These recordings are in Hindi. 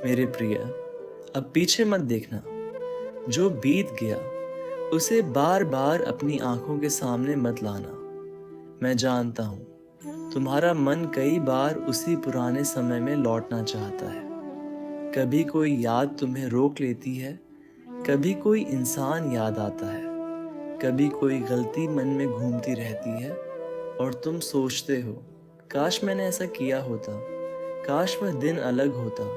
मेरे प्रिय, अब पीछे मत देखना। जो बीत गया उसे बार बार अपनी आंखों के सामने मत लाना। मैं जानता हूँ तुम्हारा मन कई बार उसी पुराने समय में लौटना चाहता है। कभी कोई याद तुम्हें रोक लेती है, कभी कोई इंसान याद आता है, कभी कोई गलती मन में घूमती रहती है और तुम सोचते हो, काश मैंने ऐसा किया होता, काश वह दिन अलग होता,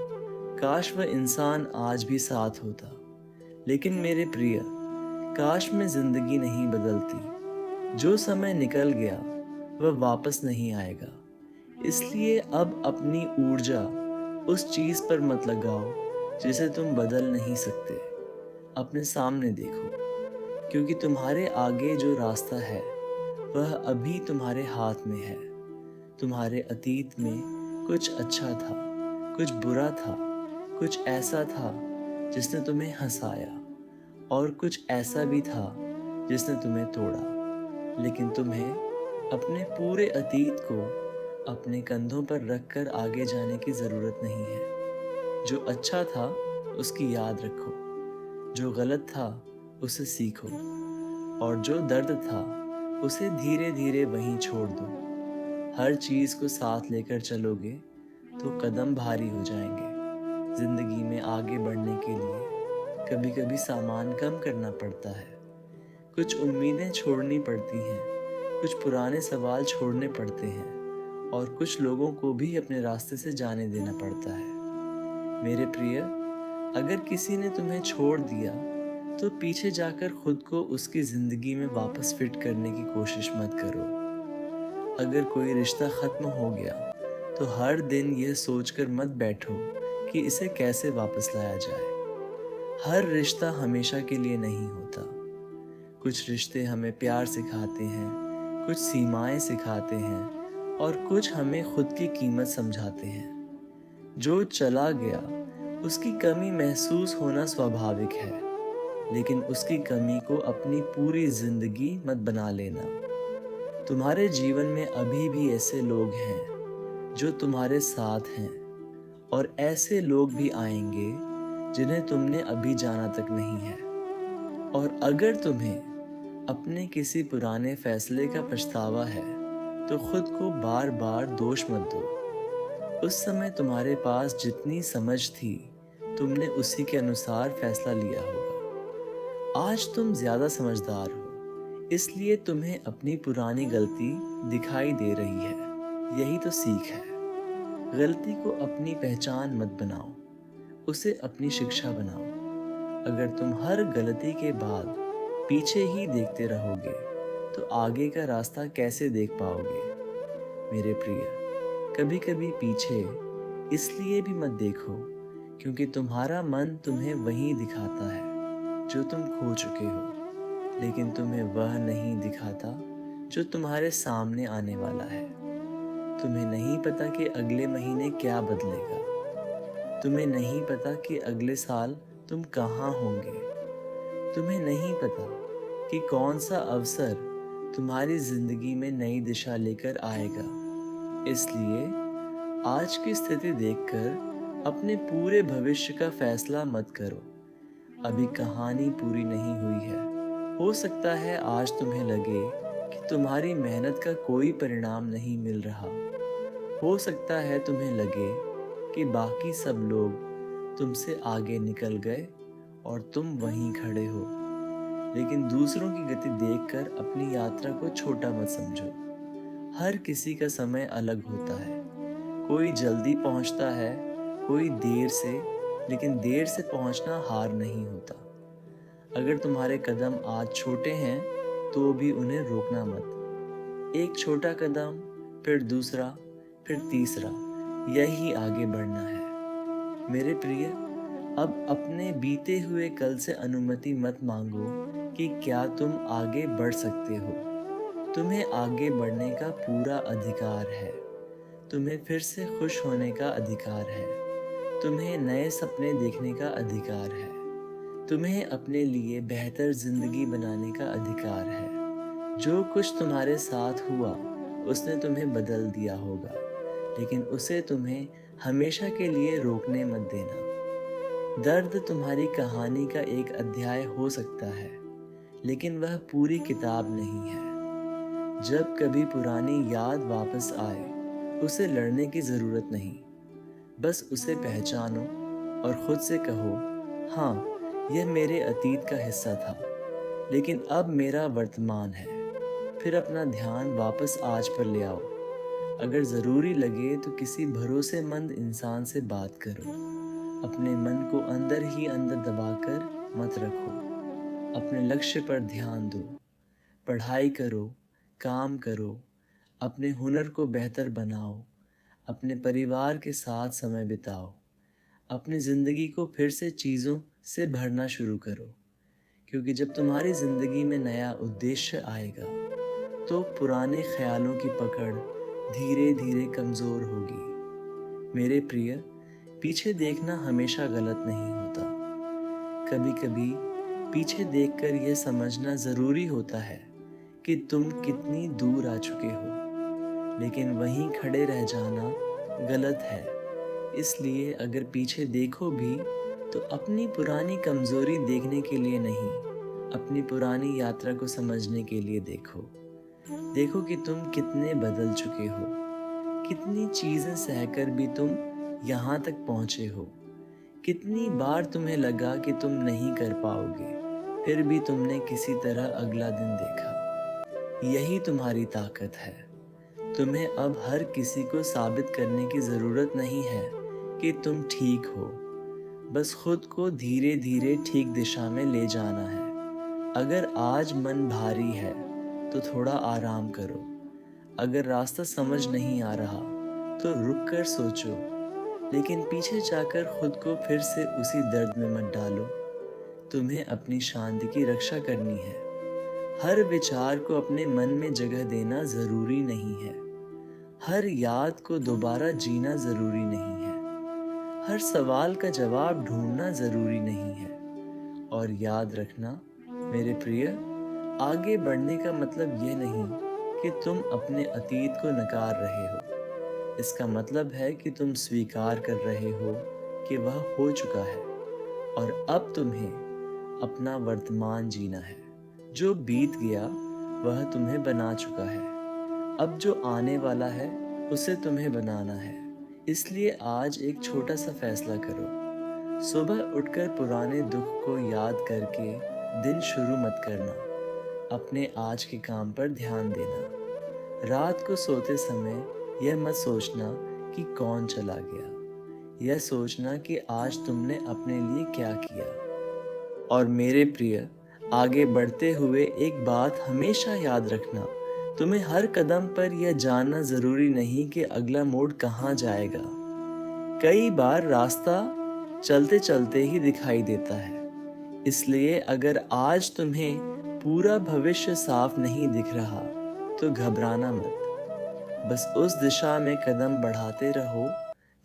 काश वह इंसान आज भी साथ होता। लेकिन मेरे प्रिय, काश में जिंदगी नहीं बदलती। जो समय निकल गया वह वापस नहीं आएगा। इसलिए अब अपनी ऊर्जा उस चीज पर मत लगाओ जिसे तुम बदल नहीं सकते। अपने सामने देखो, क्योंकि तुम्हारे आगे जो रास्ता है वह अभी तुम्हारे हाथ में है। तुम्हारे अतीत में कुछ अच्छा था, कुछ बुरा था, कुछ ऐसा था जिसने तुम्हें हंसाया और कुछ ऐसा भी था जिसने तुम्हें तोड़ा। लेकिन तुम्हें अपने पूरे अतीत को अपने कंधों पर रखकर आगे जाने की ज़रूरत नहीं है। जो अच्छा था उसकी याद रखो, जो गलत था उसे सीखो, और जो दर्द था उसे धीरे धीरे वहीं छोड़ दो। हर चीज़ को साथ लेकर चलोगे तो कदम भारी हो जाएंगे। जिंदगी में आगे बढ़ने के लिए कभी कभी सामान कम करना पड़ता है, कुछ उम्मीदें छोड़नी पड़ती हैं, कुछ पुराने सवाल छोड़ने पड़ते हैं, और कुछ लोगों को भी अपने रास्ते से जाने देना पड़ता है। मेरे प्रिय, अगर किसी ने तुम्हें छोड़ दिया तो पीछे जाकर खुद को उसकी जिंदगी में वापस फिट करने की कोशिश मत करो। अगर कोई रिश्ता खत्म हो गया तो हर दिन यह सोचकर मत बैठो कि इसे कैसे वापस लाया जाए। हर रिश्ता हमेशा के लिए नहीं होता। कुछ रिश्ते हमें प्यार सिखाते हैं, कुछ सीमाएं सिखाते हैं, और कुछ हमें खुद की कीमत समझाते हैं। जो चला गया उसकी कमी महसूस होना स्वाभाविक है, लेकिन उसकी कमी को अपनी पूरी जिंदगी मत बना लेना। तुम्हारे जीवन में अभी भी ऐसे लोग हैं जो तुम्हारे साथ हैं, और ऐसे लोग भी आएंगे जिन्हें तुमने अभी जाना तक नहीं है। और अगर तुम्हें अपने किसी पुराने फैसले का पछतावा है तो खुद को बार बार दोष मत दो। उस समय तुम्हारे पास जितनी समझ थी तुमने उसी के अनुसार फैसला लिया होगा। आज तुम ज्यादा समझदार हो, इसलिए तुम्हें अपनी पुरानी गलती दिखाई दे रही है। यही तो सीख है। गलती को अपनी पहचान मत बनाओ, उसे अपनी शिक्षा बनाओ। अगर तुम हर गलती के बाद पीछे ही देखते रहोगे तो आगे का रास्ता कैसे देख पाओगे। मेरे प्रिय, कभी कभी पीछे इसलिए भी मत देखो क्योंकि तुम्हारा मन तुम्हें वही दिखाता है जो तुम खो चुके हो, लेकिन तुम्हें वह नहीं दिखाता जो तुम्हारे सामने आने वाला है। तुम्हें नहीं पता कि अगले महीने क्या बदलेगा। तुम्हें नहीं पता कि अगले साल तुम कहाँ होंगे। तुम्हें नहीं पता कि कौन सा अवसर तुम्हारी जिंदगी में नई दिशा लेकर आएगा। इसलिए आज की स्थिति देखकर अपने पूरे भविष्य का फैसला मत करो। अभी कहानी पूरी नहीं हुई है। हो सकता है आज तुम्हें लगे कि तुम्हारी मेहनत का कोई परिणाम नहीं मिल रहा। हो सकता है तुम्हें लगे कि बाकी सब लोग तुमसे आगे निकल गए और तुम वहीं खड़े हो। लेकिन दूसरों की गति देखकर अपनी यात्रा को छोटा मत समझो। हर किसी का समय अलग होता है। कोई जल्दी पहुंचता है, कोई देर से, लेकिन देर से पहुंचना हार नहीं होता। अगर तुम्हारे कदम आज छोटे हैं तो भी उन्हें रोकना मत। एक छोटा कदम, फिर दूसरा, फिर तीसरा, यही आगे बढ़ना है। मेरे प्रिय, अब अपने बीते हुए कल से अनुमति मत मांगो कि क्या तुम आगे बढ़ सकते हो। तुम्हें आगे बढ़ने का पूरा अधिकार है। तुम्हें फिर से खुश होने का अधिकार है। तुम्हें नए सपने देखने का अधिकार है। तुम्हें अपने लिए बेहतर जिंदगी बनाने का अधिकार है। जो कुछ तुम्हारे साथ हुआ उसने तुम्हें बदल दिया होगा, लेकिन उसे तुम्हें हमेशा के लिए रोकने मत देना। दर्द तुम्हारी कहानी का एक अध्याय हो सकता है, लेकिन वह पूरी किताब नहीं है। जब कभी पुरानी याद वापस आए, उसे लड़ने की ज़रूरत नहीं, बस उसे पहचानो और खुद से कहो, हाँ, यह मेरे अतीत का हिस्सा था, लेकिन अब मेरा वर्तमान है। फिर अपना ध्यान वापस आज पर ले आओ। अगर ज़रूरी लगे तो किसी भरोसेमंद इंसान से बात करो। अपने मन को अंदर ही अंदर दबाकर मत रखो। अपने लक्ष्य पर ध्यान दो। पढ़ाई करो, काम करो, अपने हुनर को बेहतर बनाओ, अपने परिवार के साथ समय बिताओ। अपनी ज़िंदगी को फिर से चीज़ों से भरना शुरू करो, क्योंकि जब तुम्हारी ज़िंदगी में नया उद्देश्य आएगा तो पुराने ख्यालों की पकड़ धीरे धीरे कमज़ोर होगी। मेरे प्रिय, पीछे देखना हमेशा गलत नहीं होता। कभी कभी पीछे देखकर यह समझना ज़रूरी होता है कि तुम कितनी दूर आ चुके हो, लेकिन वहीं खड़े रह जाना गलत है। इसलिए अगर पीछे देखो भी तो अपनी पुरानी कमज़ोरी देखने के लिए नहीं, अपनी पुरानी यात्रा को समझने के लिए देखो। देखो कि तुम कितने बदल चुके हो, कितनी चीज़ें सहकर भी तुम यहाँ तक पहुँचे हो। कितनी बार तुम्हें लगा कि तुम नहीं कर पाओगे, फिर भी तुमने किसी तरह अगला दिन देखा। यही तुम्हारी ताकत है। तुम्हें अब हर किसी को साबित करने की ज़रूरत नहीं है कि तुम ठीक हो। बस खुद को धीरे धीरे ठीक दिशा में ले जाना है। अगर आज मन भारी है तो थोड़ा आराम करो। अगर रास्ता समझ नहीं आ रहा तो रुक कर सोचो, लेकिन पीछे जाकर खुद को फिर से उसी दर्द में मत डालो। तुम्हें अपनी शांति की रक्षा करनी है। हर विचार को अपने मन में जगह देना ज़रूरी नहीं है। हर याद को दोबारा जीना ज़रूरी नहीं है। हर सवाल का जवाब ढूंढना ज़रूरी नहीं है। और याद रखना मेरे प्रिय, आगे बढ़ने का मतलब ये नहीं कि तुम अपने अतीत को नकार रहे हो। इसका मतलब है कि तुम स्वीकार कर रहे हो कि वह हो चुका है और अब तुम्हें अपना वर्तमान जीना है। जो बीत गया वह तुम्हें बना चुका है। अब जो आने वाला है उसे तुम्हें बनाना है। इसलिए आज एक छोटा सा फैसला करो। सुबह उठकर पुराने दुख को याद करके दिन शुरू मत करना। अपने आज के काम पर ध्यान देना। रात को सोते समय यह मत सोचना कि कौन चला गया। यह सोचना कि आज तुमने अपने लिए क्या किया। और मेरे प्रिय, आगे बढ़ते हुए एक बात हमेशा याद रखना, तुम्हें हर कदम पर यह जानना ज़रूरी नहीं कि अगला मोड़ कहाँ जाएगा। कई बार रास्ता चलते चलते ही दिखाई देता है। इसलिए अगर आज तुम्हें पूरा भविष्य साफ नहीं दिख रहा तो घबराना मत। बस उस दिशा में कदम बढ़ाते रहो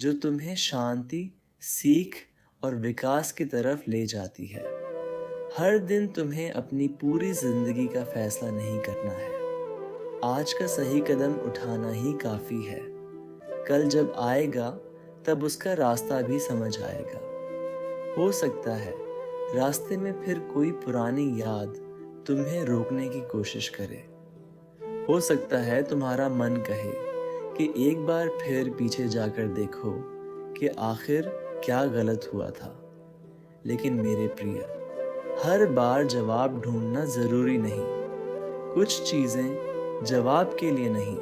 जो तुम्हें शांति, सीख और विकास की तरफ ले जाती है। हर दिन तुम्हें अपनी पूरी जिंदगी का फैसला नहीं करना है। आज का सही कदम उठाना ही काफ़ी है। कल जब आएगा तब उसका रास्ता भी समझ आएगा। हो सकता है रास्ते में फिर कोई पुरानी याद तुम्हें रोकने की कोशिश करे। हो सकता है तुम्हारा मन कहे कि एक बार फिर पीछे जाकर देखो कि आखिर क्या गलत हुआ था। लेकिन मेरे प्रिय, हर बार जवाब ढूंढना ज़रूरी नहीं। कुछ चीज़ें जवाब के लिए नहीं,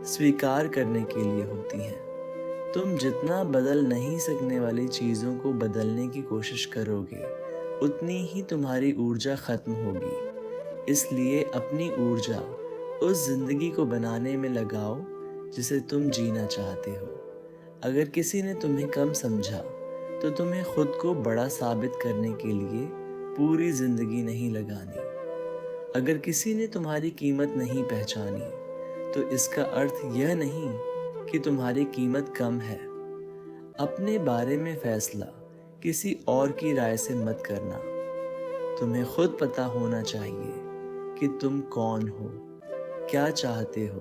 स्वीकार करने के लिए होती हैं। तुम जितना बदल नहीं सकने वाली चीज़ों को बदलने की कोशिश करोगे, उतनी ही तुम्हारी ऊर्जा ख़त्म होगी। इसलिए अपनी ऊर्जा उस ज़िंदगी को बनाने में लगाओ जिसे तुम जीना चाहते हो। अगर किसी ने तुम्हें कम समझा तो तुम्हें खुद को बड़ा साबित करने के लिए पूरी ज़िंदगी नहीं लगानी। अगर किसी ने तुम्हारी कीमत नहीं पहचानी तो इसका अर्थ यह नहीं कि तुम्हारी कीमत कम है। अपने बारे में फैसला किसी और की राय से मत करना। तुम्हें खुद पता होना चाहिए कि तुम कौन हो, क्या चाहते हो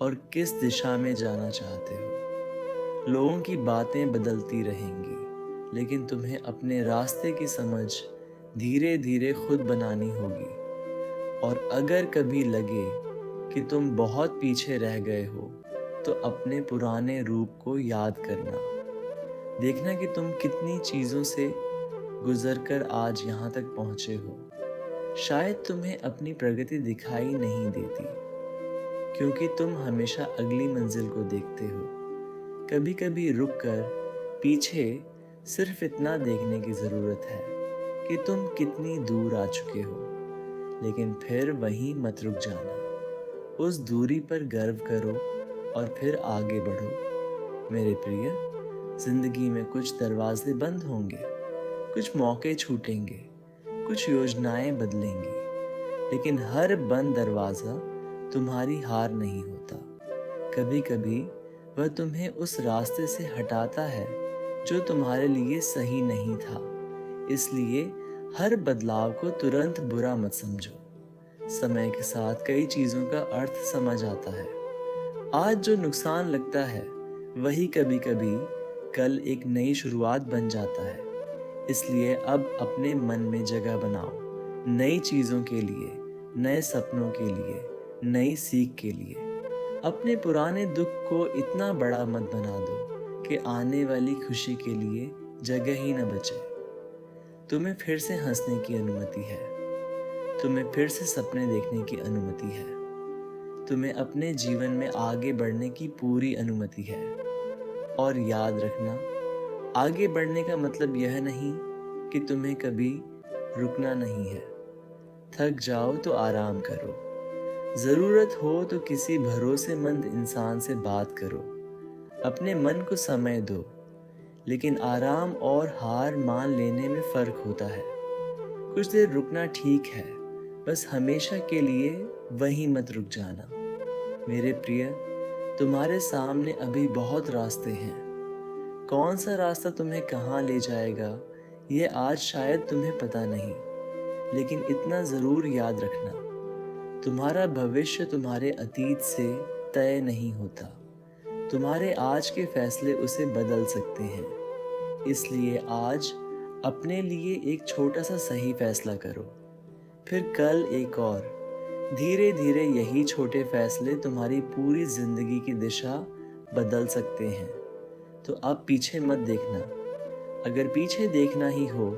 और किस दिशा में जाना चाहते हो। लोगों की बातें बदलती रहेंगी, लेकिन तुम्हें अपने रास्ते की समझ धीरे धीरे खुद बनानी होगी। और अगर कभी लगे कि तुम बहुत पीछे रह गए हो, तो अपने पुराने रूप को याद करना। देखना कि तुम कितनी चीज़ों से गुजरकर आज यहाँ तक पहुँचे हो। शायद तुम्हें अपनी प्रगति दिखाई नहीं देती, क्योंकि तुम हमेशा अगली मंजिल को देखते हो। कभी कभी रुक कर पीछे सिर्फ इतना देखने की ज़रूरत है कि तुम कितनी दूर आ चुके हो, लेकिन फिर वहीं मत रुक जाना। उस दूरी पर गर्व करो और फिर आगे बढ़ो। मेरे प्रिय, जिंदगी में कुछ दरवाजे बंद होंगे, कुछ मौके छूटेंगे, कुछ योजनाएं बदलेंगी, लेकिन हर बंद दरवाज़ा तुम्हारी हार नहीं होता। कभी कभी वह तुम्हें उस रास्ते से हटाता है जो तुम्हारे लिए सही नहीं था। इसलिए हर बदलाव को तुरंत बुरा मत समझो। समय के साथ कई चीज़ों का अर्थ समझ आता है। आज जो नुकसान लगता है, वही कभी कभी कल एक नई शुरुआत बन जाता है। इसलिए अब अपने मन में जगह बनाओ, नई चीज़ों के लिए, नए सपनों के लिए, नई सीख के लिए। अपने पुराने दुख को इतना बड़ा मत बना दो कि आने वाली खुशी के लिए जगह ही न बचे। तुम्हें फिर से हंसने की अनुमति है, तुम्हें फिर से सपने देखने की अनुमति है, तुम्हें अपने जीवन में आगे बढ़ने की पूरी अनुमति है। और याद रखना, आगे बढ़ने का मतलब यह नहीं कि तुम्हें कभी रुकना नहीं है। थक जाओ तो आराम करो, ज़रूरत हो तो किसी भरोसेमंद इंसान से बात करो। अपने मन को समय दो, लेकिन आराम और हार मान लेने में फ़र्क होता है। कुछ देर रुकना ठीक है, बस हमेशा के लिए वहीं मत रुक जाना। मेरे प्रिय, तुम्हारे सामने अभी बहुत रास्ते हैं। कौन सा रास्ता तुम्हें कहाँ ले जाएगा, ये आज शायद तुम्हें पता नहीं, लेकिन इतना ज़रूर याद रखना, तुम्हारा भविष्य तुम्हारे अतीत से तय नहीं होता। तुम्हारे आज के फैसले उसे बदल सकते हैं। इसलिए आज अपने लिए एक छोटा सा सही फैसला करो, फिर कल एक और। धीरे धीरे यही छोटे फैसले तुम्हारी पूरी जिंदगी की दिशा बदल सकते हैं। तो अब पीछे मत देखना। अगर पीछे देखना ही हो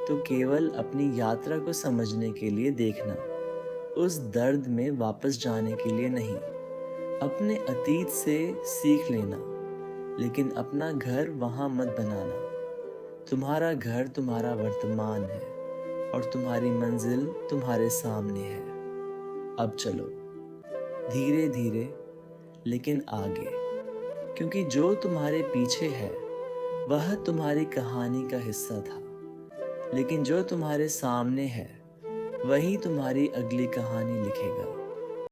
तो केवल अपनी यात्रा को समझने के लिए देखना, उस दर्द में वापस जाने के लिए नहीं। अपने अतीत से सीख लेना, लेकिन अपना घर वहाँ मत बनाना। तुम्हारा घर तुम्हारा वर्तमान है और तुम्हारी मंजिल तुम्हारे सामने है। अब चलो धीरे धीरे लेकिन आगे, क्योंकि जो तुम्हारे पीछे है वह तुम्हारी कहानी का हिस्सा था, लेकिन जो तुम्हारे सामने है वही तुम्हारी अगली कहानी लिखेगा।